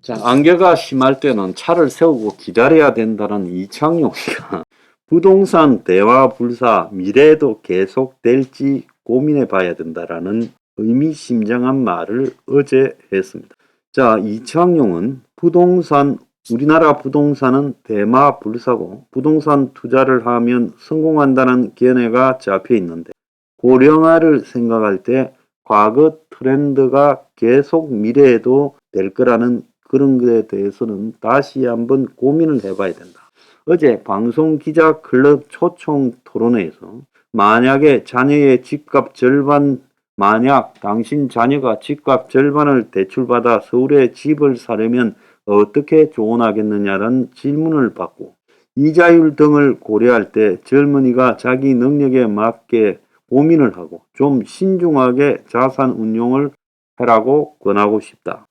자, 안개가 심할 때는 차를 세우고 기다려야 된다는 이창용이가 부동산 대화불사 미래도 계속될지 고민해 봐야 된다라는 의미심장한 말을 어제 했습니다. 자, 이창용은 우리나라 부동산은 대마불사고 부동산 투자를 하면 성공한다는 견해가 잡혀 있는데 고령화를 생각할 때 과거 트렌드가 계속 미래에도 될 거라는 그런 것에 대해서는 다시 한번 고민을 해봐야 된다. 어제 방송기자클럽 초청 토론회에서 만약에 당신 자녀가 집값 절반을 대출받아 서울에 집을 사려면 어떻게 조언하겠느냐는 질문을 받고 이자율 등을 고려할 때 젊은이가 자기 능력에 맞게 고민을 하고 좀 신중하게 자산 운용을 하라고 권하고 싶다.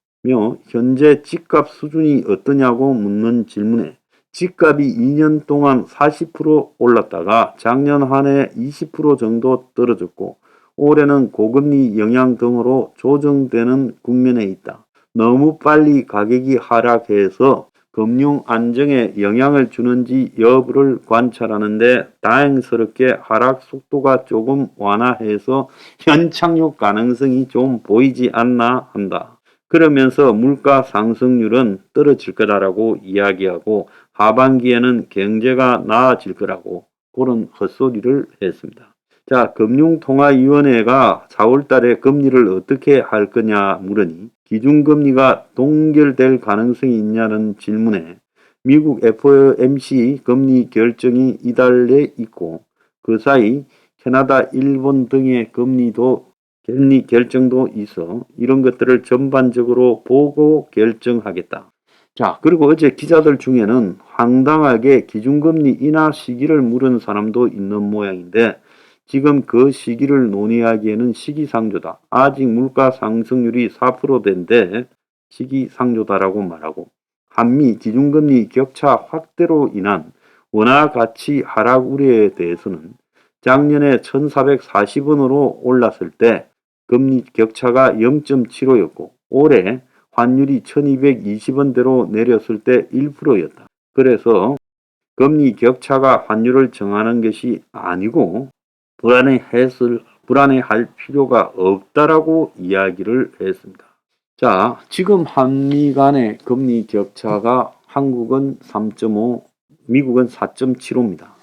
현재 집값 수준이 어떠냐고 묻는 질문에 집값이 2년 동안 40% 올랐다가 작년 한 해 20% 정도 떨어졌고 올해는 고금리 영향 등으로 조정되는 국면에 있다. 너무 빨리 가격이 하락해서 금융 안정에 영향을 주는지 여부를 관찰하는데 다행스럽게 하락 속도가 조금 완화해서 현착륙 가능성이 좀 보이지 않나 한다. 그러면서 물가 상승률은 떨어질 거다라고 이야기하고 하반기에는 경제가 나아질 거라고 그런 헛소리를 했습니다. 자, 금융통화위원회가 4월 달에 금리를 어떻게 할 거냐 물으니 기준금리가 동결될 가능성이 있냐는 질문에 미국 FOMC 금리 결정이 이달에 있고 그 사이 캐나다, 일본 등의 금리 결정도 있어 이런 것들을 전반적으로 보고 결정하겠다. 자, 그리고 어제 기자들 중에는 황당하게 기준금리 인하 시기를 물은 사람도 있는 모양인데 지금 그 시기를 논의하기에는 시기상조다. 아직 물가 상승률이 4%대인데 시기상조다라고 말하고 한미 기준금리 격차 확대로 인한 원화 가치 하락 우려에 대해서는 작년에 1,440원으로 올랐을 때 금리 격차가 0.75였고 올해 환율이 1220원대로 내렸을 때 1%였다. 그래서 금리 격차가 환율을 정하는 것이 아니고 불안해할 필요가 없다라고 이야기를 했습니다. 자, 지금 한미 간의 금리 격차가 한국은 3.5, 미국은 4.75입니다.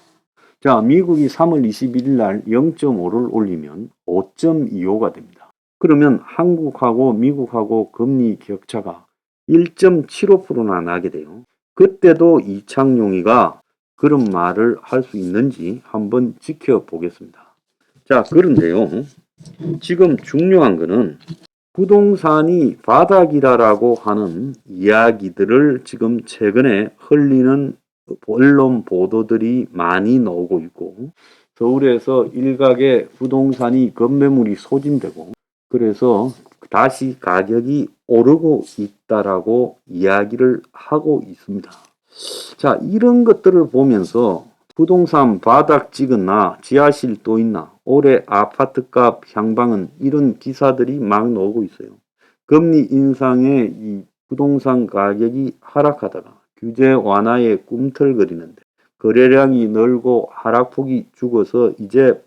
자, 미국이 3월 21일 날 0.5를 올리면 5.25가 됩니다. 그러면 한국하고 미국하고 금리 격차가 1.75%나 나게 돼요. 그때도 이창용이가 그런 말을 할 수 있는지 한번 지켜보겠습니다. 자, 그런데요. 지금 중요한 거는 부동산이 바닥이라고 하는 이야기들을 지금 최근에 흘리는 언론 보도들이 많이 나오고 있고 서울에서 일각의 부동산이 건매물이 소진되고 그래서 다시 가격이 오르고 있다라고 이야기를 하고 있습니다. 자, 이런 것들을 보면서 부동산 바닥 찍었나 지하실 또 있나 올해 아파트값 향방은 이런 기사들이 막 나오고 있어요. 금리 인상에 이 부동산 가격이 하락하다가 규제 완화에 꿈틀거리는데 거래량이 늘고 하락폭이 죽어서 이제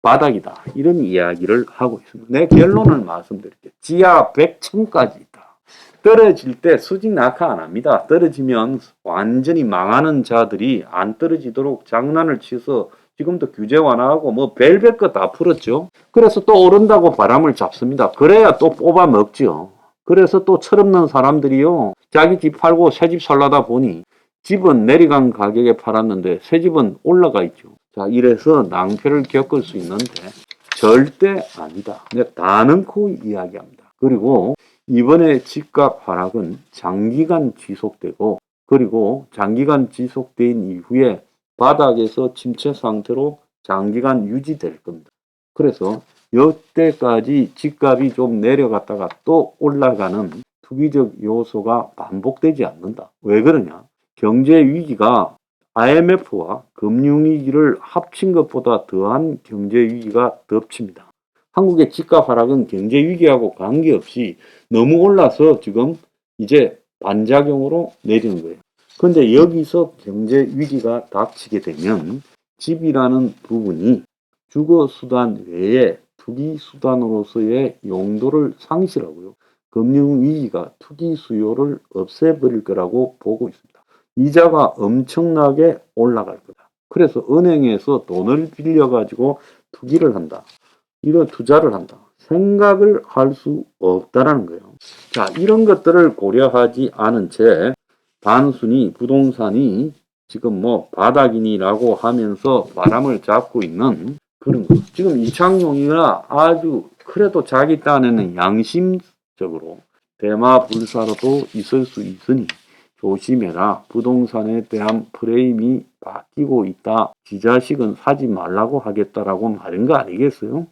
바닥이다 이런 이야기를 하고 있습니다. 내 결론을 말씀드릴게요. 지하 100층까지 있다. 떨어질 때 수직 낙하 안 합니다. 떨어지면 완전히 망하는 자들이 안 떨어지도록 장난을 치서 지금도 규제 완화하고 뭐 별별 거 다 풀었죠. 그래서 또 오른다고 바람을 잡습니다. 그래야 또 뽑아 먹죠. 그래서 또 철없는 사람들이요. 자기 집 팔고 새 집 살려다 보니 집은 내려간 가격에 팔았는데 새 집은 올라가 있죠. 자, 이래서 낭패를 겪을 수 있는데 절대 아니다. 내가 다 넣고 이야기합니다. 그리고 이번에 집값 하락은 장기간 지속되고 그리고 장기간 지속된 이후에 바닥에서 침체 상태로 장기간 유지될 겁니다. 그래서 이때까지 집값이 좀 내려갔다가 또 올라가는 투기적 요소가 반복되지 않는다. 왜 그러냐? 경제 위기가 IMF와 금융위기를 합친 것보다 더한 경제 위기가 덮칩니다. 한국의 집값 하락은 경제 위기하고 관계없이 너무 올라서 지금 이제 반작용으로 내리는 거예요. 근데 여기서 경제 위기가 닥치게 되면 집이라는 부분이 주거 수단 외에 투기 수단으로서의 용도를 상실하고요. 금융 위기가 투기 수요를 없애버릴 거라고 보고 있습니다. 이자가 엄청나게 올라갈 거다. 그래서 은행에서 돈을 빌려가지고 투기를 한다. 이런 투자를 한다. 생각을 할 수 없다라는 거예요. 자, 이런 것들을 고려하지 않은 채 단순히 부동산이 지금 뭐 바닥이니라고 하면서 바람을 잡고 있는 그런 거. 지금 이창용이가 아주 그래도 자기 딴에는 양심적으로 대마불사로도 있을 수 있으니 조심해라. 부동산에 대한 프레임이 바뀌고 있다. 지 자식은 사지 말라고 하겠다라고 말한 거 아니겠어요?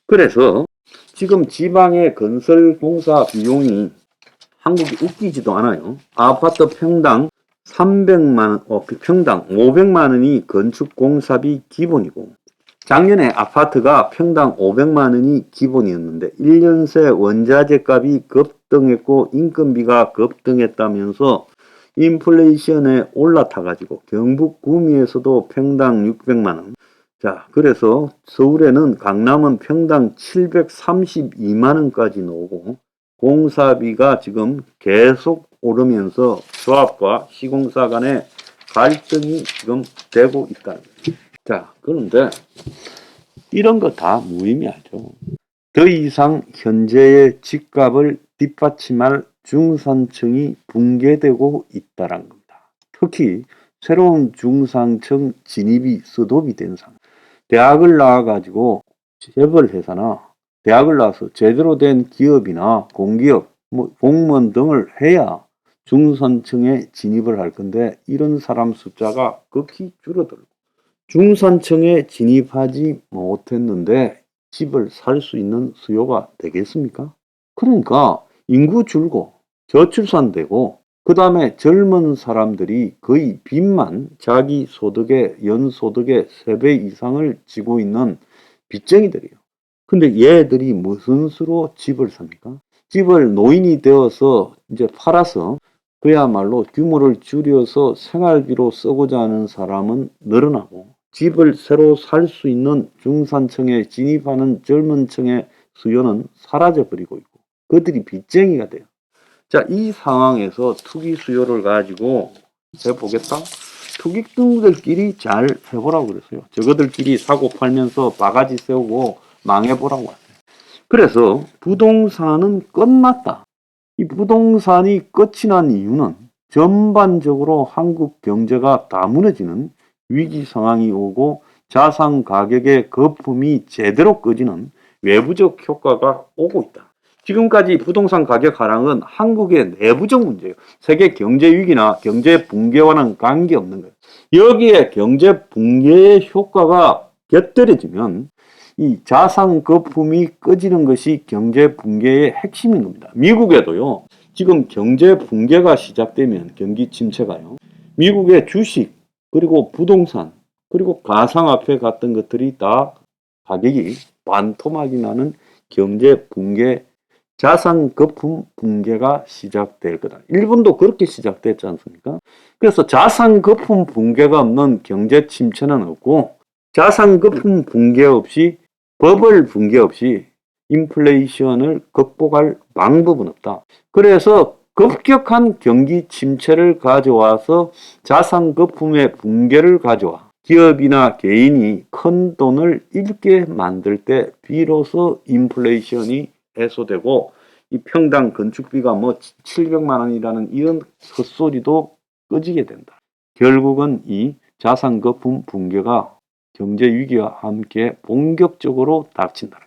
그래서 지금 지방의 건설 공사 비용이 한국이 웃기지도 않아요. 아파트 평당 평당 500만 원이 건축 공사비 기본이고, 작년에 아파트가 평당 500만 원이 기본이었는데 1년 새 원자재 값이 급등했고 인건비가 급등했다면서 인플레이션에 올라타가지고 경북 구미에서도 평당 600만 원. 자, 그래서 서울에는 강남은 평당 732만 원까지 나오고 공사비가 지금 계속 오르면서 조합과 시공사 간의 갈등이 지금 되고 있다는 거예요. 자, 그런데 이런 거 다 무의미하죠. 더 이상 현재의 집값을 뒷받침할 중산층이 붕괴되고 있다는 겁니다. 특히 새로운 중산층 진입이 스톱이 된 상황. 대학을 나와가지고 재벌 회사나 대학을 나와서 제대로 된 기업이나 공기업, 공무원 등을 해야 중산층에 진입을 할 건데 이런 사람 숫자가 극히 줄어들고 중산층에 진입하지 못했는데 집을 살 수 있는 수요가 되겠습니까? 그러니까 인구 줄고 저출산되고 그 다음에 젊은 사람들이 거의 빚만 자기 소득의 연소득의 3배 이상을 지고 있는 빚쟁이들이에요. 근데 얘들이 무슨 수로 집을 삽니까? 집을 노인이 되어서 이제 팔아서 그야말로 규모를 줄여서 생활비로 쓰고자 하는 사람은 늘어나고 집을 새로 살 수 있는 중산층에 진입하는 젊은 층의 수요는 사라져버리고 있고 그들이 빚쟁이가 돼요. 자, 이 상황에서 투기 수요를 가지고 해보겠다? 투기꾼들끼리 잘 해보라고 그랬어요. 저거들끼리 사고 팔면서 바가지 세우고 망해보라고 했어요. 그래서 부동산은 끝났다. 이 부동산이 끝이 난 이유는 전반적으로 한국 경제가 다 무너지는 위기 상황이 오고 자산 가격의 거품이 제대로 꺼지는 외부적 효과가 오고 있다. 지금까지 부동산 가격 하락은 한국의 내부적 문제예요. 세계 경제 위기나 경제 붕괴와는 관계없는 거예요. 여기에 경제 붕괴의 효과가 곁들여지면 이 자산 거품이 꺼지는 것이 경제 붕괴의 핵심인 겁니다. 미국에도요. 지금 경제 붕괴가 시작되면 경기 침체가요. 미국의 주식 그리고 부동산 그리고 가상화폐 같은 것들이 다 가격이 반토막이 나는 경제 붕괴 자산 거품 붕괴가 시작될 거다. 일본도 그렇게 시작됐지 않습니까? 그래서 자산 거품 붕괴가 없는 경제 침체는 없고 자산 거품 붕괴 없이 버블 붕괴 없이 인플레이션을 극복할 방법은 없다. 그래서 급격한 경기 침체를 가져와서 자산 거품의 붕괴를 가져와 기업이나 개인이 큰 돈을 잃게 만들 때 비로소 인플레이션이 해소되고 이 평당 건축비가 700만 원이라는 이런 헛소리도 꺼지게 된다. 결국은 이 자산 거품 붕괴가 경제 위기와 함께 본격적으로 닥친다.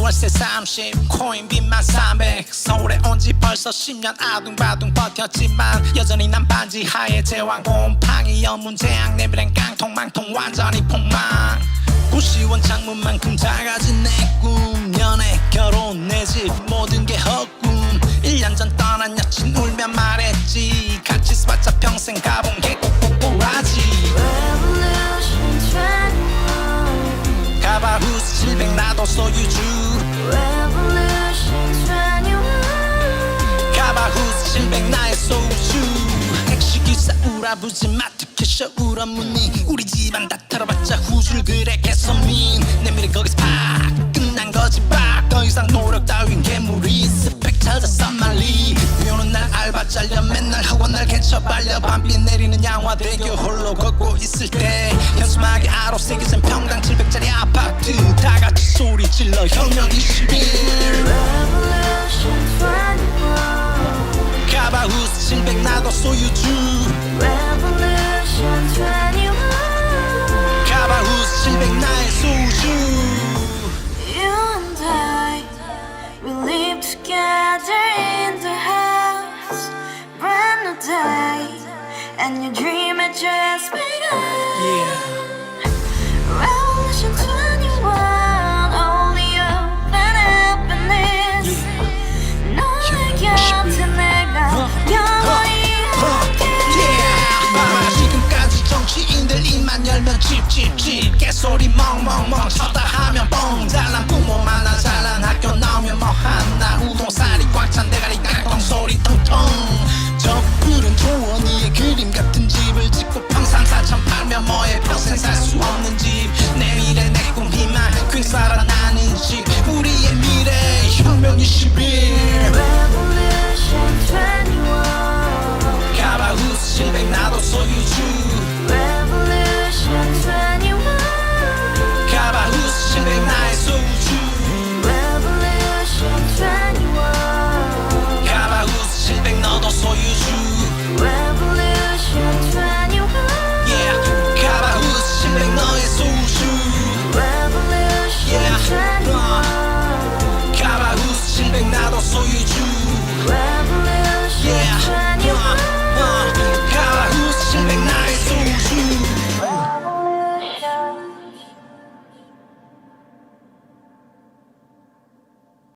월세 30 코인빚만 300 서울에 온지 벌써 10년 아둥바둥 버텼지만 여전히 난 반지 하에 제왕 곰팡이 연문제약 내비랑 깡통망통 완전히 폭망 90원 창문만큼 작아진 내 꿈 연애 결혼 내 집 모든 게 헛꿈 1년 전 떠난 여친 울며 말했지 가지 같이 쏴자 평생 가본 게 꼭꼭꼭하지 Revolution 21 가바후스 700 나도 소유주 Revolution 21 가바후스 700 나의 소유주 택시기사 우라부지 마트캐셔 우라무니 우리 집안 다 털어봤자 후줄 그래 개선민 내 미래 거기서 팍 끝난 거지 팍더 이상 노력 따윈 괴물이 스펙 찾아서 말리 비오는 날 알바 잘려 맨날 학원 날 개쳐 발려 밤비 내리는 양화대교 홀로 걷고 있을 때 현수막에 아로 새겨진 평당 700짜리 아파트 다 같이 소리 질러 혁명 21 Revolution 21 가바후스 700 나도 소유주 Revolution 21 가바후스 700 나의 소유주 You and I, we live together in the house. Brand new day, and your dream had just begun. Revolution 21, only open happiness. 너의 곁에 내가 영원히 Yeah. 지금까지 정치인들 입만 열면 찝찝찝 개소리 멍멍멍 쳤다 하면 뻥 잘난 부모 만나 잘난 학교 나오면 뭐 하나 우동살이 꽉 찬 대가리 깡통 소리 텅텅 저 푸른 초원위에 그림 같은 집을 짓고 평상 4천 팔면 뭐해 평생 살 수 없는 집 내 미래 내 꿈 희망 퀸 살아나는 집 우리의 미래 혁명 21 Revolution 21. 가바후스 700 나도 소유